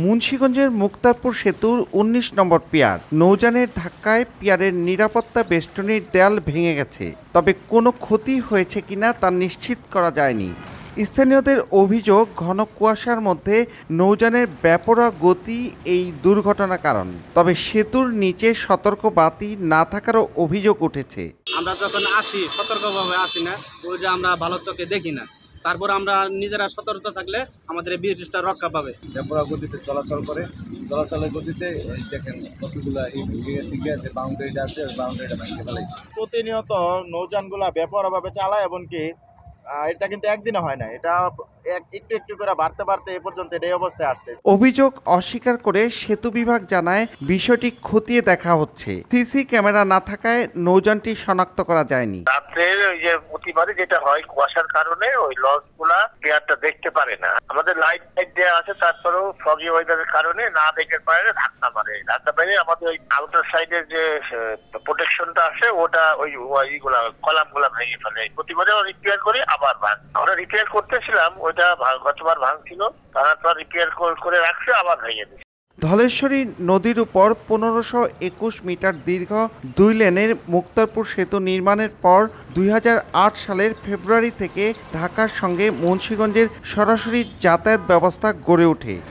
মুন্সিগঞ্জের মুক্তারপুর সেতুর ১৯ নম্বর পিয়ার নৌযানের ধাক্কায় পিয়ারের নিরাপত্তা বেষ্টনীর দেয়াল ভেঙে গেছে, তবে কোনো ক্ষতি হয়েছে কিনা তা নিশ্চিত করা যায়নি। স্থানীয়দের অভিযোগ, ঘন কুয়াশার মধ্যে নৌযানের বেপরোয়া গতি এই দুর্ঘটনার কারণ। তবে সেতুর নিচে সতর্ক বাতি না থাকারও অভিযোগ উঠেছে। আমরা যখন আসি সতর্কভাবে আসি না, ওইটা আমরা ভালো চোখে দেখি না। তারপর আমরা নিজেরা সতর্ক থাকলে আমাদের এই ব্রিজটা রক্ষা পাবে। বেপরোয়া গতিতে চলাচল করে, চলাচলের গতিতে দেখেন কতগুলা এই ভেঙে গেছে, যে বাউন্ডারিটা আছে বাউন্ডারিটা ভেঙে ফেলাইছে। প্রতিনিয়ত নৌযানগুলা বেপরোয়াভাবে চালায়, এমনকি এটা কিন্তু একদিনে হয় না, এটা একটু একটু করে বাড়তে বাড়তে এ পর্যন্ত এই অবস্থায় আসছে। অভিযোগ অস্বীকার করে সেতু বিভাগ জানায় বিষয়টি খতিয়ে দেখা হচ্ছে। সিসি ক্যামেরা না থাকায় নৌযানটি শনাক্ত করা যায়নি। রাত্রের ওই যে প্রতিবারে যেটা হয় কুয়াশার কারণে ওই লঞ্চ গুলা পেয়ারটা দেখতে পারে না। আমাদের লাইট দেওয়া আছে, তারপরেও ফগি ওয়েদারের কারণে না দেখতে পারে, ধাক্কা মারে। আমাদের ওই আউটার সাইডের যে প্রোটেকশনটা আছে ওটা ওই এইগুলা কলাম গুলা ভেঙে ফেলে। প্রতিবারে রিপেয়ার করি আবার আমরা রিপেয়ার করতেছিলাম, ওইটা গতবার ভাঙছিল, তারপর রিপেয়ার করে রাখছে, আবার ভেঙে দিচ্ছে। ধলেশ্বরী নদীর উপর ১৫২১ মিটার দীর্ঘ ২ লেনের মুক্তারপুর সেতু নির্মাণের পর ২০০৮ সালের ফেব্রুয়ারি থেকে ঢাকার সঙ্গে মুন্সিগঞ্জের সরাসরি যাতায়াত ব্যবস্থা গড়ে ওঠে।